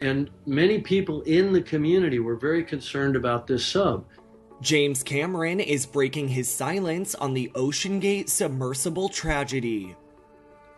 And many people in the community were very concerned about this sub. James Cameron is breaking his silence on the OceanGate submersible tragedy.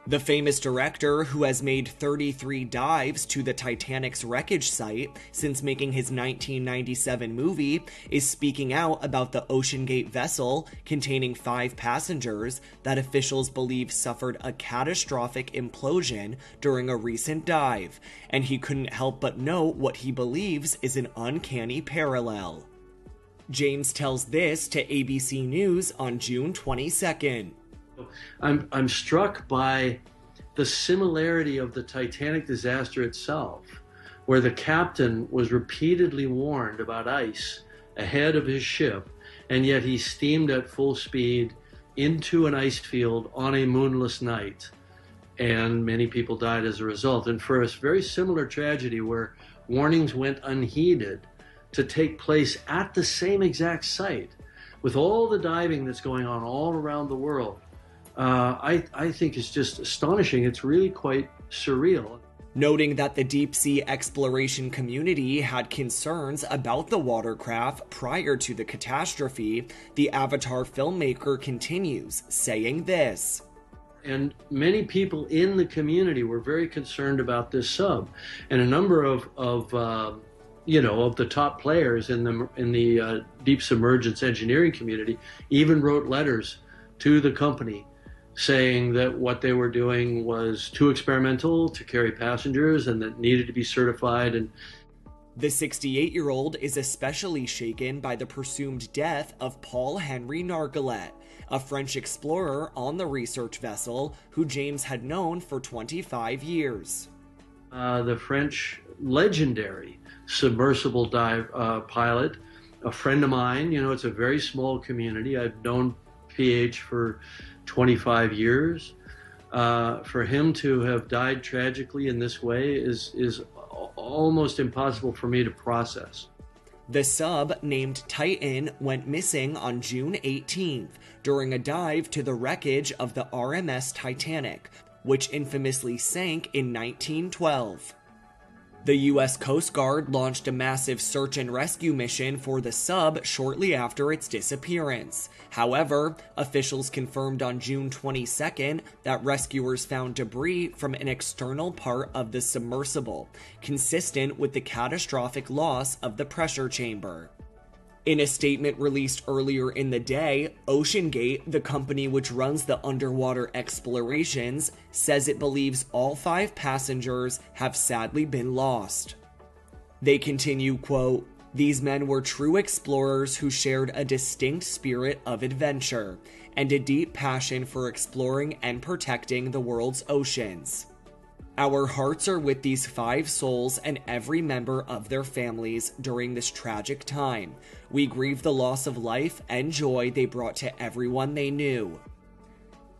The famous director, who has made 33 dives to the Titanic's wreckage site since making his 1997 movie, is speaking out about the OceanGate vessel containing 5 passengers that officials believe suffered a catastrophic implosion during a recent dive, and he couldn't help but note what he believes is an uncanny parallel. James tells this to ABC News on June 22nd. I'm struck by the similarity of the Titanic disaster itself, where the captain was repeatedly warned about ice ahead of his ship, and yet he steamed at full speed into an ice field on a moonless night, and many people died as a result. And for a very similar tragedy where warnings went unheeded to take place at the same exact site, with all the diving that's going on all around the world, I think it's just astonishing. It's really quite surreal. Noting that the deep-sea exploration community had concerns about the watercraft prior to the catastrophe, the Avatar filmmaker continues, saying this. And many people in the community were very concerned about this sub, and a number of the top players in the deep submergence engineering community even wrote letters to the company saying that what they were doing was too experimental to carry passengers and that needed to be certified. And the 68-year-old is especially shaken by the presumed death of Paul-Henri Nargeolet, a French explorer on the research vessel who James had known for 25 years. The French legendary submersible dive pilot, a friend of mine. It's a very small community. I've known PH for 25 years. For him to have died tragically in this way is almost impossible for me to process. The sub, named Titan, went missing on June 18th during a dive to the wreckage of the RMS Titanic, which infamously sank in 1912. The U.S. Coast Guard launched a massive search and rescue mission for the sub shortly after its disappearance. However, officials confirmed on June 22nd that rescuers found debris from an external part of the submersible, consistent with the catastrophic loss of the pressure chamber. In a statement released earlier in the day, OceanGate, the company which runs the underwater explorations, says it believes all 5 passengers have sadly been lost. They continue, quote, "These men were true explorers who shared a distinct spirit of adventure and a deep passion for exploring and protecting the world's oceans. Our hearts are with these 5 souls and every member of their families during this tragic time. We grieve the loss of life and joy they brought to everyone they knew."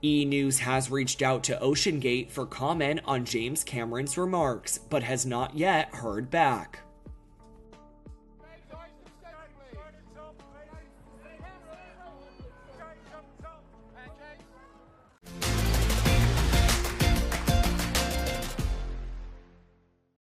E! News has reached out to OceanGate for comment on James Cameron's remarks, but has not yet heard back.